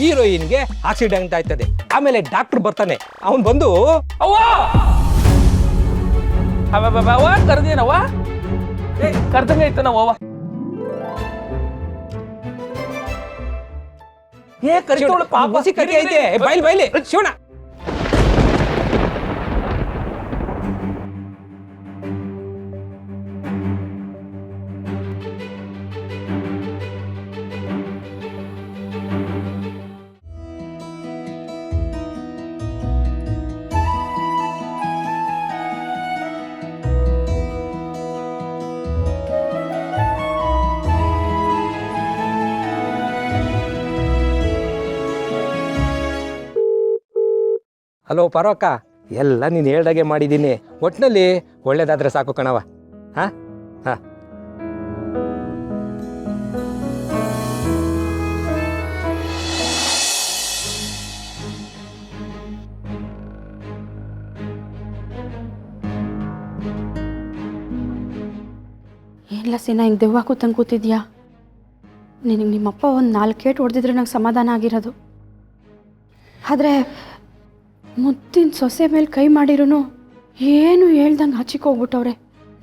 ಹೀರೋಯಿನ್ಗೆ accident ಆಯ್ತದೆ. ಆಮೇಲೆ doctor ಬರ್ತಾನೆ, ಅವನು ಬಂದು ಅವ್ವ ಅವ್ವ ಕರ್ದೇನವ್ವ ಕರ್ದಂಗ ಐತ ನಾವ್ ಏ ಕರಿತೋಳು ಪಾಪ ಬಸಿ ಕರಿ ಐತೆ. ಬೈಲಿ ಶಿವಣ್ಣ. ಹಲೋ ಪರವಕ್ಕ, ಎಲ್ಲ ನೀನು ಹೇಳ್ದಾಗೆ ಮಾಡಿದ್ದೀನಿ. ಒಟ್ಟಿನಲ್ಲಿ ಒಳ್ಳೇದಾದ್ರೆ ಸಾಕು ಕಣವ. ಹಾಂ ಹಾಂ ಏನಿಲ್ಲ ಸೀನಾ, ಹಿಂಗೆ ದೆವ್ವ ಕೂತಂಗೆ ಕೂತಿದ್ಯಾ? ನಿನಗೆ ನಿಮ್ಮಪ್ಪ ಒಂದು 4 ಏಟು ಹೊಡೆದಿದ್ರೆ ನಂಗೆ ಸಮಾಧಾನ ಆಗಿರೋದು. ಆದರೆ ಮುದ್ದಿನ ಸೊಸೆ ಮೇಲೆ ಕೈ ಮಾಡಿರೂ ಏನು ಹೇಳ್ದಂಗೆ ಹಚ್ಚಿಕೋಗ್ಬಿಟ್ಟವ್ರೆ.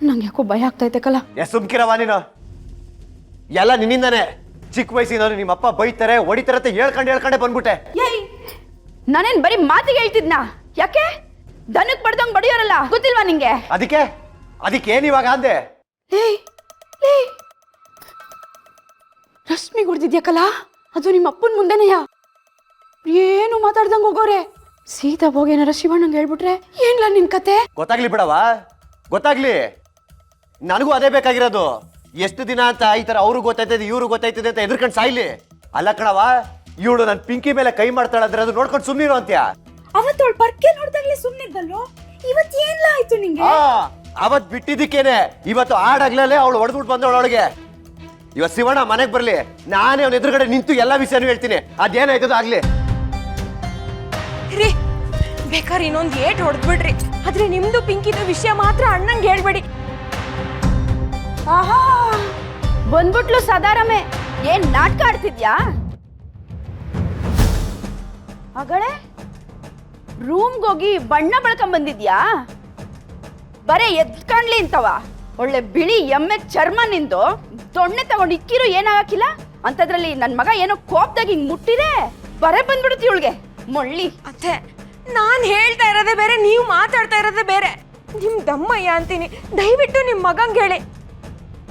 ನಂಗೆ ಯಾಕೋ ಭಯ ಆಗ್ತೈತೆ ಕಲ. ಸುಮ್ಕಿರವ ನೀನು, ಎಲ್ಲ ನಿನ್ನಿಂದಾನೆ. ಚಿಕ್ಕ ವಯಸ್ಸಿನವ್ರು ನಿಮ್ಮಪ್ಪ ಬೈತಾರೆ ಹೊಡಿತಾರತ್ತೆ ಹೇಳ್ಕೊಂಡೆ ಬಂದ್ಬಿಟ್ಟೆ. ಏಯ್, ನಾನೇನು ಬರೀ ಮಾತಿಗೆ ಹೇಳ್ತಿದ್ನಾ? ಯಾಕೆ ದನಕ್ಕೆ ಬಡ್ದಂಗೆ ಬಡಿಯೋರಲ್ಲ, ಗೊತ್ತಿಲ್ವಾ ನಿಂಗೆ? ಅದಕ್ಕೆ ಏನಿವಾಗ ಅಂದೆ? ರಶ್ಮಿ ಹೊಡೆದಿದ್ಯಾ ಕಲಾ? ಅದು ನಿಮ್ಮ ಅಪ್ಪನ ಮುಂದೆನೆಯ? ಏನು ಮಾತಾಡ್ದಂಗೆ ಹೋಗೋರೆ. ಸೀದಾ ಹೋಗೇನಾರ ಶಿವಣ್ಣಂಗೆ ಹೇಳ್ಬಿಟ್ರೆ ಏನ್ಲ ನಿನ್ ಕತೆ? ಗೊತ್ತಾಗ್ಲಿ ಬಿಡವ, ಗೊತ್ತಾಗ್ಲಿ. ನನಗೂ ಅದೇ ಬೇಕಾಗಿರೋದು. ಎಷ್ಟು ದಿನ ಅಂತ ಈ ತರ ಅವ್ರು ಗೊತ್ತಾಯ್ತದೆ ಇವ್ರು ಗೊತ್ತಾಯ್ತದೆ ಅಂತ ಎದುರ್ಕೊಂಡು ಸಾಯ್ಲಿ. ಅಲ್ಲ ಕಣವ, ಇವಳು ನನ್ನ ಪಿಂಕಿ ಮೇಲೆ ಕೈ ಮಾಡ್ತಾಳಂದ್ರೆ ಅದು ನೋಡ್ಕೊಂಡು ಸುಮ್ಮನಿರೋ ಅಂತ್ಯ. ಅವತ್ತವಳು ಪರ್ಕೆ ನೋಡ್ದಾಗ್ಲೇ ಸುಮ್ಮನಿದ್ದಲ್ಲೋ, ಇವತ್ತು ಏನ್ಲ ಆಯ್ತು ನಿಂಗೆ? ಅವತ್ ಬಿಟ್ಟಿದ್ದಕ್ಕೇನೆ ಇವತ್ತು ಆಡಾಗ್ಲೇ ಅವಳು ಹೊಡೆದ್ಬಿಟ್ಟು ಬಂದವಳೊಳಗೆ. ಇವತ್ತು ಶಿವಣ್ಣ ಮನೆಗೆ ಬರ್ಲಿ, ನಾನೇ ಅವನ ಎದುರುಗಡೆ ನಿಂತು ಎಲ್ಲ ವಿಷಯನೂ ಹೇಳ್ತೀನಿ. ಅದೇನಾಯ್ತದ ಆಗ್ಲಿ. ರೀ, ಬೇಕಾದ್ರೆ ಇನ್ನೊಂದು ಏಟ್ ಹೊಡೆದ್ಬಿಡ್ರಿ, ಆದ್ರೆ ನಿಮ್ದು ಪಿಂಕಿದು ವಿಷಯ ಮಾತ್ರ ಅಣ್ಣಂಗೆ ಹೇಳ್ಬೇಡಿ. ಆಹಾ, ಬಂದ್ಬಿಟ್ಲು ಸದಾರಮೆ. ಏನ್ ನಾಟಕ ಆಡ್ತಿದ್ಯಾ? ಮಗಳೇ, ರೂಮ್ಗೆ ಹೋಗಿ ಬಣ್ಣ ಬಳ್ಕೊಂಡ್ ಬಂದಿದ್ಯಾ? ಬರೇ ಎದ್ಕಾಣ್ಲಿ ಅಂತವ. ಒಳ್ಳೆ ಬಿಳಿ ಎಮ್ಮೆ ಚರ್ಮ ನಿಂದು ದೊಣ್ಣೆ ತಗೊಂಡು ಇಕ್ಕಿರು ಏನಾಗಕ್ಕಿಲ್ಲ ಅಂತದ್ರಲ್ಲಿ ನನ್ ಮಗ ಏನೋ ಕೋಪದಾಗ ಹಿಂಗ್ ಮುಟ್ಟಿದೆ, ಬರೇ ಬಂದ್ಬಿಡುತ್ತೆ ಇವಳಿಗೆ ಮೊಳ್ಳಿ. ಅತ್ತೆ, ನಾನ್ ಹೇಳ್ತಾ ಇರೋದೇ ಬೇರೆ, ನೀವು ಮಾತಾಡ್ತಾ ಇರೋದೇ ಬೇರೆ. ನಿಮ್ ದಮ್ಮಯ್ಯ ಅಂತೀನಿ, ದಯವಿಟ್ಟು ನಿಮ್ ಮಗಂಗೆ ಹೇಳಿ.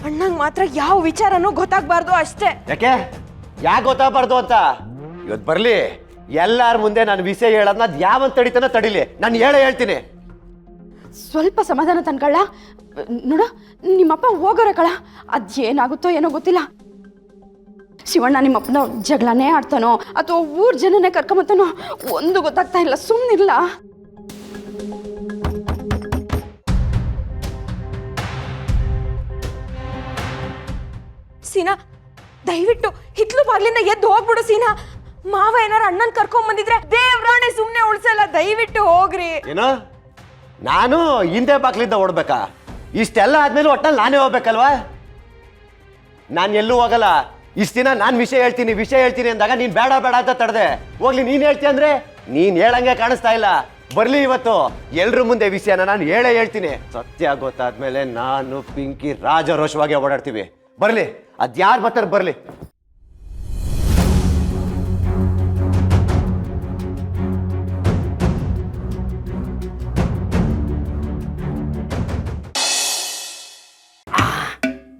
ಅಣ್ಣಂಗೆ ಮಾತ್ರ ಯಾವ ವಿಚಾರನೂ ಗೊತ್ತಾಗ್ಬಾರ್ದು ಅಷ್ಟೇ. ಯಾಕೆ ಗೊತ್ತಾಗಬಾರ್ದು ಅಂತ? ಇವತ್ತು ಬರ್ಲಿ, ಎಲ್ಲಾರ ಮುಂದೆ ನಾನು ವಿಷಯ ಹೇಳೋದನ್ನ ಯಾವಂತ ತಡಿತಾನ ತಡಿಲಿ, ನಾನು ಹೇಳ್ತೀನಿ. ಸ್ವಲ್ಪ ಸಮಾಧಾನ ತನ್ಕಳ್ಳ. ನೋಡ, ನಿಮ್ಮಪ್ಪ ಹೋಗೋರೆ ಕಳ, ಅದೇನಾಗುತ್ತೋ ಏನೋ ಗೊತ್ತಿಲ್ಲ. ಶಿವಣ್ಣ ನಿಮ್ಮಪ್ಪನ ಜಗಳನೇ ಆಡ್ತಾನೋ ಅಥವಾ ಊರ್ ಜನನೇ ಕರ್ಕೊಂಬತ್ತಾನೋ ಒಂದು ಗೊತ್ತಾಗ್ತಾ ಇಲ್ಲ. ಸುಮ್ಮನಿಲ್ಲ. ಸೀನಾ, ದಯವಿಟ್ಟು ಹಿತ್ಲು ಬಾಗ್ಲಿಂದ ಎದ್ದು ಹೋಗ್ಬಿಡು ಸೀನಾ. ಮಾವ ಏನಾರ ಅಣ್ಣನ್ ಕರ್ಕೊಂಡ್ ಬಂದಿದ್ರೆ ದೇವ್ರಾಣೆ ಸುಮ್ನೆ ಉಳ್ಸಲ್ಲ, ದಯವಿಟ್ಟು ಹೋಗ್ರಿ. ಏನೋ ನಾನು ಹಿಂದೆ ಬಾಕ್ಲಿಂದ ಓಡ್ಬೇಕಾ? ಇಷ್ಟೆಲ್ಲ ಆದ್ಮೇಲೆ ಒಟ್ಟಲ್ಲಿ ನಾನೇ ಹೋಗ್ಬೇಕಲ್ವಾ? ನಾನು ಎಲ್ಲೂ ಹೋಗಲ್ಲ. ಇಷ್ಟು ದಿನ ನಾನು ವಿಷಯ ಹೇಳ್ತೀನಿ ಅಂದಾಗ ನೀನ್ ಬೇಡ ಅಂತ ತಡೆದೆ. ಹೋಗ್ಲಿ, ನೀನ್ ಹೇಳ್ತಿ ಅಂದ್ರೆ ನೀನ್ ಹೇಳಂಗೆ ಕಾಣಿಸ್ತಾ ಇಲ್ಲ. ಬರ್ಲಿ, ಇವತ್ತು ಎಲ್ರ ಮುಂದೆ ವಿಷಯನ ನಾನು ಹೇಳ್ತೀನಿ. ಸತ್ಯ ಗೊತ್ತಾದ್ಮೇಲೆ ನಾನು ಪಿಂಕಿ ರಾಜರೋಷವಾಗಿ ಓಡಾಡ್ತೀವಿ. ಬರ್ಲಿ, ಅದ್ಯಾರು ಬರ್ತಾರೆ ಬರ್ಲಿ.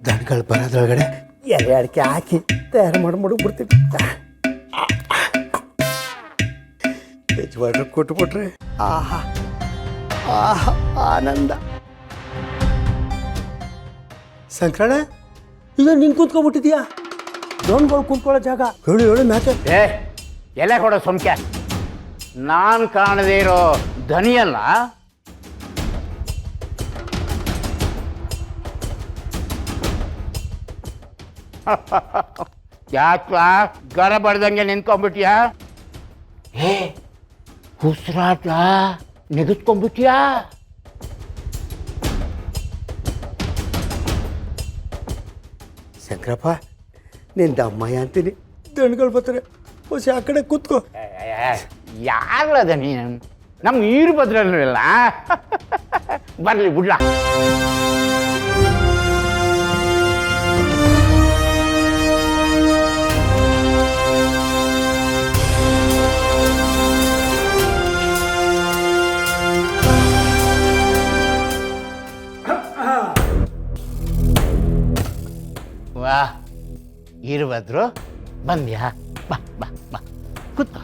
ದನಗಳು ಬರೋದ್ರೊಳಗಡೆ ಎಲೆ ಅಡಿಕೆ ಹಾಕಿ ತಯಾರು ಮಾಡ್ಬಿಡ್ತೀನಿ. ಯಜಮಾನ್ರು ಕೊಟ್ಬಿಟ್ರೆ ಆಹಾ ಆಹಾ ಆನಂದ. ಸಂಕ್ರಣ, ಈಗ ನೀನು ಕೂತ್ಕೊಂಡ್ಬಿಟ್ಟಿದ್ಯಾ? ದೋನ್ಗಳು ಕೂತ್ಕೊಳ್ಳೋ ಜಾಗ ಹೇಳು ಮ್ಯಾಕೆ. ಎಲೆ ಕೊಡೋ ಸೊಂಕೆ, ನಾನು ಕಾಣದೇ ಇರೋ ಧನಿಯಲ್ಲ. ಯಾಕ ಗರ ಬಡ್ದಂಗೆ ನಿಂತ್ಕೊಂಡ್ಬಿಟ್ಯಾ? ಉಸಿರಾಟ ನೆಗೆದ್ಕೊಂಡ್ಬಿಟ್ಯಾ? ಶಂಕರಪ್ಪ, ನಿಂದ ಅಮ್ಮಯ್ಯ ಅಂತೀನಿ, ದಣ್ಗಳು ಬರ್ತಾರೆ. ಹೊಸಿ ಆ ಕಡೆ ಕೂತ್ಕೋ. ಯಾರದ ನೀನು ನಮ್ಮ ಈರ್ಭದ್ರಲ್ವಲ್ಲ ಬರಲಿ ಬಿಡ್ಲ. ವಾ ಈರ್ಭದ್ರು ಬಂದ್ಯಾ? ಬಾ ಬಾ ಬಾ ಕೂತ್ಕೋ.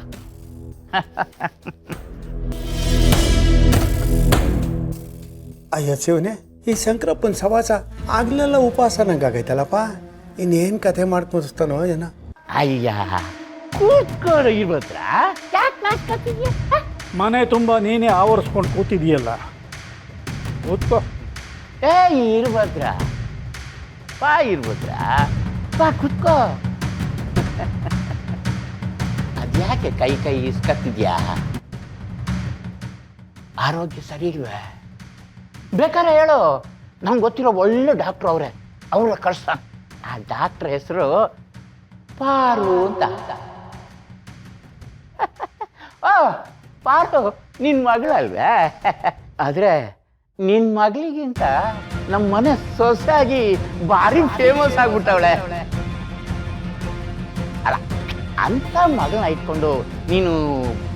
ಅಯ್ಯೋ ಶಿವನೇ, ಈ ಶಂಕರಪ್ಪನ ಸವಾಸ ಆಗ್ಲೆಲ್ಲ ಉಪವಾಸ ನಂಗಾಗೈತಲ್ಲಪ್ಪ. ಇನ್ನೇನು ಕಥೆ ಮಾಡ್ಕೊಂಡಿಸ್ತಾನೋ ಏನ. ಅಯ್ಯ ಕೂತ್ಕೊಳ್ಳೋ ಈರ್ಭದ್ರ, ಯಾಕೆ ಮಾತಾಡ್ತಿದ್ಯಾ? ಮನೆ ತುಂಬ ನೀನೇ ಆವರಿಸ್ಕೊಂಡು ಕೂತಿದೀಯಲ್ಲ, ಕೂತ್ಕೋ. ಏ ಈರ್ಭದ್ರ, ಬಾ ಈರ್ಭದ್ರ, ಬಾ ಕೂತ್ಕೋ. ಅದ್ಯಾಕೆ ಕೈ ಕೈ ಇಸ್ಕತ್ತಿದ್ಯಾ? ಆರೋಗ್ಯ ಸರಿ ಇಲ್ವೇ? ಬೇಕಾರೆ ಹೇಳು, ನಮ್ಗೆ ಗೊತ್ತಿರೋ ಒಳ್ಳೆ ಡಾಕ್ಟ್ರು ಅವರೇ, ಅವ್ರ ಕಳ್ಸ್ತಾನೆ. ಆ ಡಾಕ್ಟ್ರ್ ಹೆಸರು ಪಾರು ಅಂತ. ಓ ಪಾರು ನಿನ್ನ ಮಗಳಲ್ವೇ? ಆದರೆ ನಿನ್ನ ಮಗಳಿಗಿಂತ ನಮ್ಮ ಮನೆ ಸೊಸೆಯಾಗಿ ಭಾರಿ ಫೇಮಸ್ ಆಗ್ಬಿಟ್ಟವಳೆ. ಅಲ್ಲ, ಅಂತ ಮಗಳನ್ನ ಇಟ್ಕೊಂಡು ನೀನು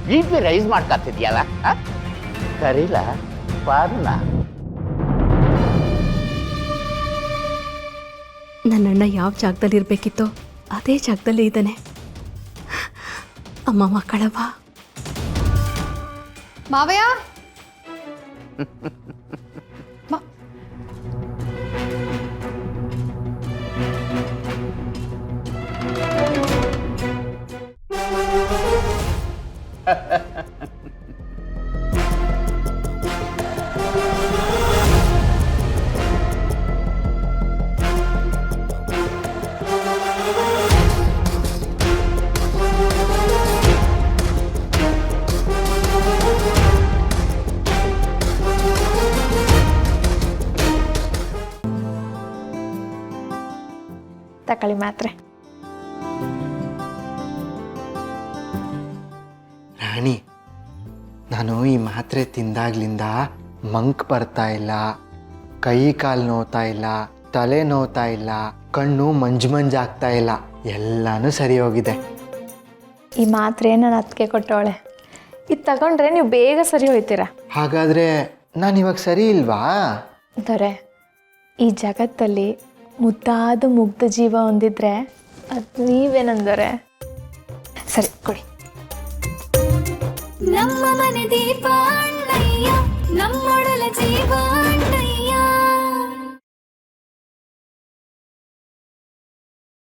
BP ರೈಸ್ ಮಾಡ್ಕೊತಿದ್ಯಲ್ಲ, ಕರೀಲ ಪಾರುನ? ನನ್ನಣ್ಣ ಯಾವ ಜಾಗದಲ್ಲಿ ಇರಬೇಕಿತ್ತೋ ಅದೇ ಜಾಗದಲ್ಲಿ ಇದ್ದಾನೆ. ಅಮ್ಮ ಮಕ್ಕಳವ್ವ. ಮಾವಯ್ಯ, ತಕೊಳ್ಳಿ ಮಾತ್ರೆ. ರಾಣಿ, ನಾನು ಈ ಮಾತ್ರೆ ತಿಂದಾಗ್ಲಿಂದ ಮಂಕ್ ಬರ್ತಾ ಇಲ್ಲ, ಕೈ ಕಾಲು ನೋವ್ತಾ ಇಲ್ಲ, ತಲೆ ನೋವ್ತಾ ಇಲ್ಲ, ಕಣ್ಣು ಮಂಜಾಗ್ತಾ ಇಲ್ಲ, ಎಲ್ಲಾನು ಸರಿ ಹೋಗಿದೆ. ಈ ಮಾತ್ರೆ ನನ್ನ ಅತ್ತಿಗೆ ಕೊಟ್ಟವಳೆ. ಇದು ತಗೊಂಡ್ರೆ ನೀವು ಬೇಗ ಸರಿ ಹೋಯ್ತೀರ. ಹಾಗಾದ್ರೆ ನಾನು ಇವಾಗ ಸರಿ ಇಲ್ವಾ? ದೊರೆ, ಈ ಜಗತ್ತಲ್ಲಿ ಮುದ್ದಾದ ಮುಗ್ಧ ಜೀವ ಹೊಂದಿದ್ರೆ ಅದು ನೀವೇನಂದರೆ. ಸರಿ ಕೊಡಿ. ನಮ್ಮ ಮನೆ ದೀಪ ಅಣ್ಣಯ್ಯ.